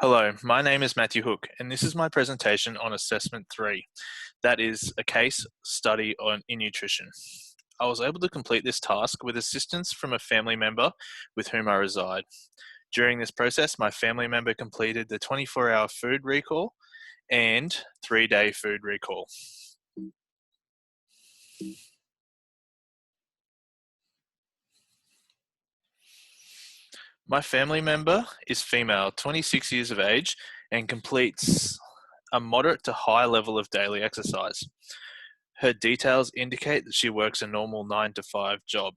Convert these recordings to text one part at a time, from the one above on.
Hello, my name is Matthew Hook, and this is my presentation on Assessment 3, that is a case study in nutrition. I was able to complete this task with assistance from a family member with whom I reside. During this process, my family member completed the 24-hour food recall and 3-day food recall. My family member is female, 26 years of age, and completes a moderate to high level of daily exercise. Her details indicate that she works a normal 9 to 5 job,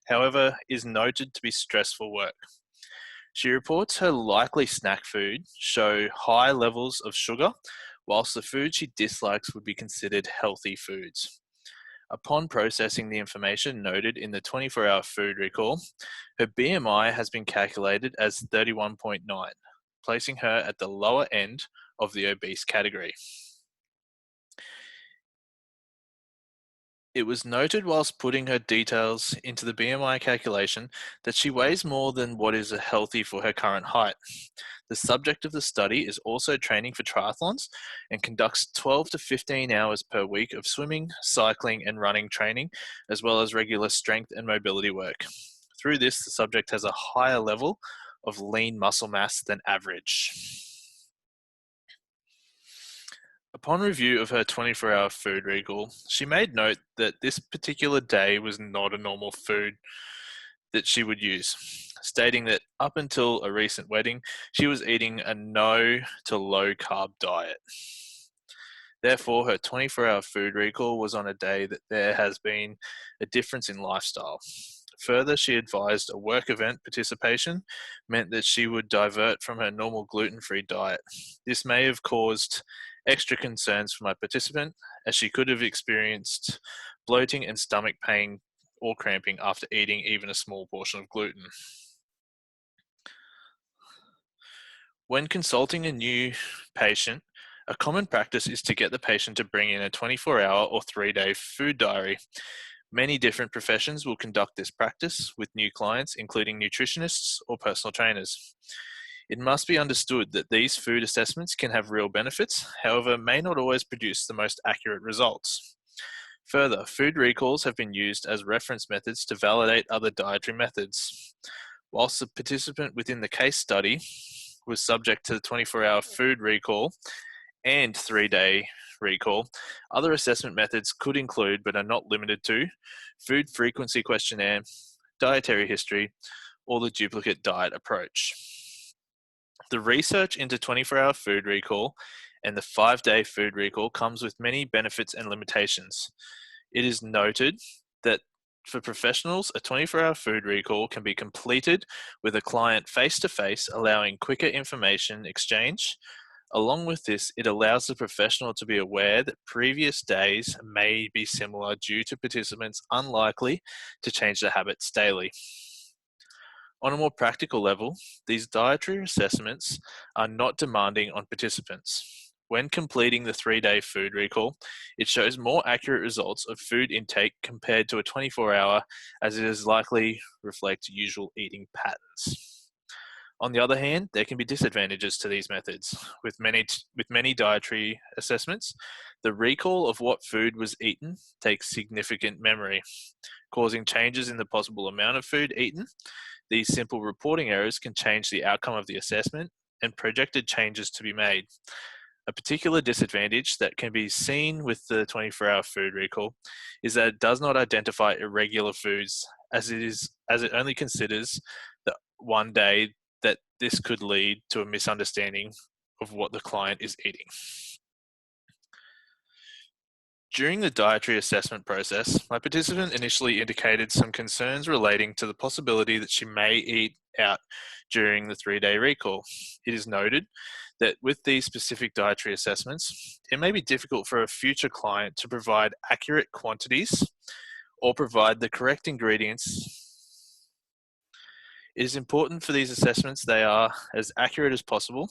however, is noted to be stressful work. She reports her likely snack food show high levels of sugar, whilst the food she dislikes would be considered healthy foods. Upon processing the information noted in the 24-hour food recall, her BMI has been calculated as 31.9, placing her at the lower end of the obese category. It was noted whilst putting her details into the BMI calculation that she weighs more than what is healthy for her current height. The subject of the study is also training for triathlons and conducts 12 to 15 hours per week of swimming, cycling, and running training, as well as regular strength and mobility work. Through this, the subject has a higher level of lean muscle mass than average. Upon review of her 24-hour food recall, she made note that this particular day was not a normal food that she would use, stating that up until a recent wedding, she was eating a no to low carb diet. Therefore, her 24-hour food recall was on a day that there has been a difference in lifestyle. Further, she advised a work event participation meant that she would divert from her normal gluten-free diet. This may have caused extra concerns for my participant, as she could have experienced bloating and stomach pain or cramping after eating even a small portion of gluten. When consulting a new patient, a common practice is to get the patient to bring in a 24-hour or 3-day food diary. Many different professions will conduct this practice with new clients, including nutritionists or personal trainers. It must be understood that these food assessments can have real benefits, however, may not always produce the most accurate results. Further, food recalls have been used as reference methods to validate other dietary methods. Whilst the participant within the case study was subject to the 24-hour food recall and 3-day recall, other assessment methods could include, but are not limited to, food frequency questionnaire, dietary history, or the duplicate diet approach. The research into 24-hour food recall and the 5-day food recall comes with many benefits and limitations. It is noted that for professionals, a 24-hour food recall can be completed with a client face-to-face, allowing quicker information exchange. Along with this, it allows the professional to be aware that previous days may be similar due to participants unlikely to change their habits daily. On a more practical level, these dietary assessments are not demanding on participants. When completing the 3-day food recall, it shows more accurate results of food intake compared to a 24-hour, as it is likely reflect usual eating patterns. On the other hand, there can be disadvantages to these methods. With many dietary assessments, the recall of what food was eaten takes significant memory, causing changes in the possible amount of food eaten. These simple reporting errors can change the outcome of the assessment and projected changes to be made. A particular disadvantage that can be seen with the 24-hour food recall is that it does not identify irregular foods, as it only considers the one day that this could lead to a misunderstanding of what the client is eating. During the dietary assessment process, my participant initially indicated some concerns relating to the possibility that she may eat out during the 3-day recall. It is noted that with these specific dietary assessments, it may be difficult for a future client to provide accurate quantities or provide the correct ingredients. It is important for these assessments they are as accurate as possible,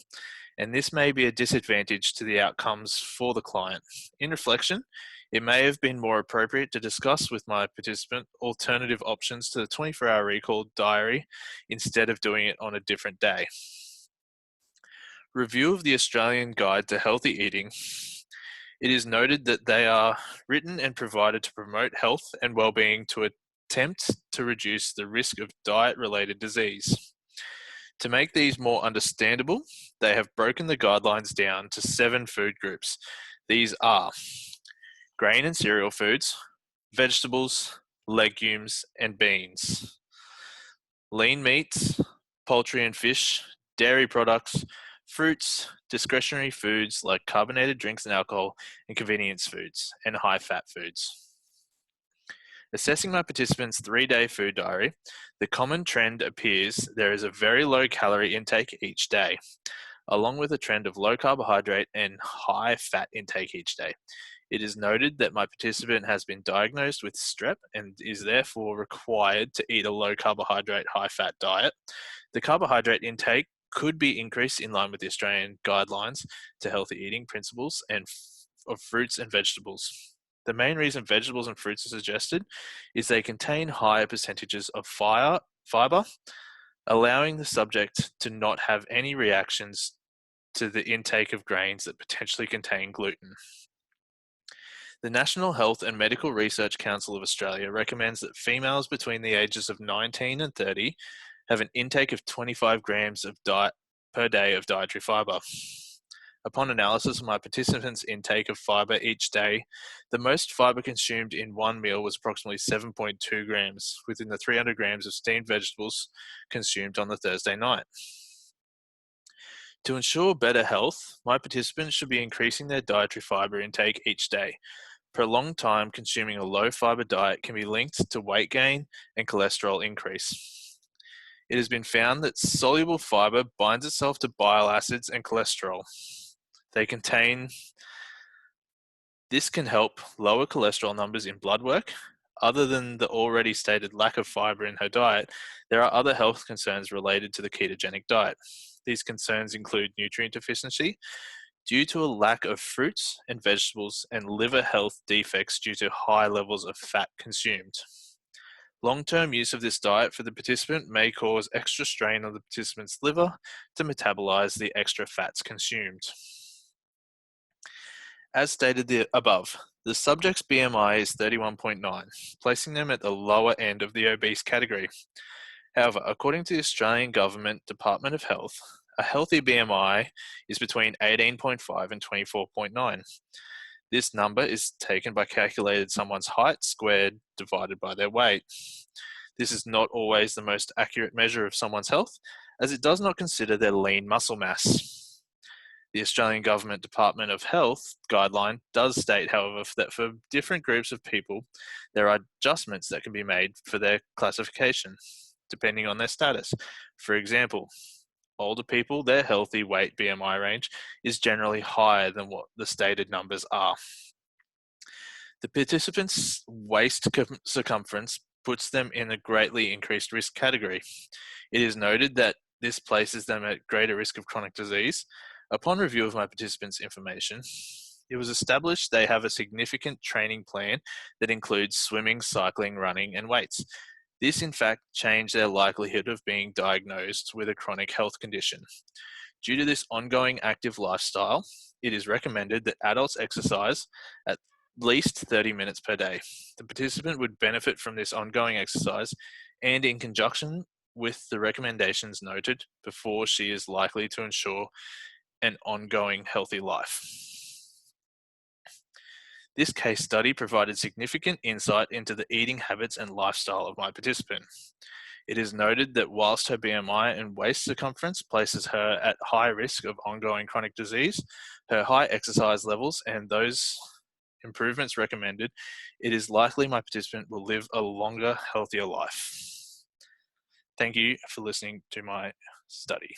and this may be a disadvantage to the outcomes for the client. In reflection, it may have been more appropriate to discuss with my participant alternative options to the 24-hour recall diary instead of doing it on a different day. Review of the Australian Guide to Healthy Eating. It is noted that they are written and provided to promote health and well-being to attempt to reduce the risk of diet-related disease. To make these more understandable, they have broken the guidelines down to 7 food groups. These are grain and cereal foods, vegetables, legumes, and beans, lean meats, poultry and fish, dairy products, fruits, discretionary foods like carbonated drinks and alcohol, and convenience foods, and high-fat foods. Assessing my participants' 3-day food diary, the common trend appears there is a very low calorie intake each day, along with a trend of low carbohydrate and high fat intake each day. It is noted that my participant has been diagnosed with strep and is therefore required to eat a low carbohydrate, high fat diet. The carbohydrate intake could be increased in line with the Australian guidelines to healthy eating principles and of fruits and vegetables. The main reason vegetables and fruits are suggested is they contain higher percentages of fiber, allowing the subject to not have any reactions to the intake of grains that potentially contain gluten. The National Health and Medical Research Council of Australia recommends that females between the ages of 19 and 30 have an intake of 25 grams of per day of dietary fiber. Upon analysis of my participants' intake of fiber each day, the most fiber consumed in one meal was approximately 7.2 grams, within the 300 grams of steamed vegetables consumed on the Thursday night. To ensure better health, my participants should be increasing their dietary fiber intake each day. Prolonged time consuming a low fiber diet can be linked to weight gain and cholesterol increase. It has been found that soluble fiber binds itself to bile acids and cholesterol. This can help lower cholesterol numbers in blood work. Other than the already stated lack of fiber in her diet, there are other health concerns related to the ketogenic diet. These concerns include nutrient deficiency due to a lack of fruits and vegetables and liver health defects due to high levels of fat consumed. Long-term use of this diet for the participant may cause extra strain on the participant's liver to metabolize the extra fats consumed. As stated above, the subject's BMI is 31.9, placing them at the lower end of the obese category. However, according to the Australian Government Department of Health, a healthy BMI is between 18.5 and 24.9. This number is taken by calculating someone's height squared divided by their weight. This is not always the most accurate measure of someone's health, as it does not consider their lean muscle mass. The Australian Government Department of Health guideline does state, however, that for different groups of people, there are adjustments that can be made for their classification, depending on their status. For example, older people, their healthy weight BMI range is generally higher than what the stated numbers are. The participants' waist circumference puts them in a greatly increased risk category. It is noted that this places them at greater risk of chronic disease. Upon review of my participants' information, it was established they have a significant training plan that includes swimming, cycling, running, and weights. This, in fact, changed their likelihood of being diagnosed with a chronic health condition. Due to this ongoing active lifestyle, it is recommended that adults exercise at least 30 minutes per day. The participant would benefit from this ongoing exercise, and in conjunction with the recommendations noted before, she is likely to ensure an ongoing healthy life. This case study provided significant insight into the eating habits and lifestyle of my participant. It is noted that whilst her BMI and waist circumference places her at high risk of ongoing chronic disease, her high exercise levels and those improvements recommended, it is likely my participant will live a longer, healthier life. Thank you for listening to my study.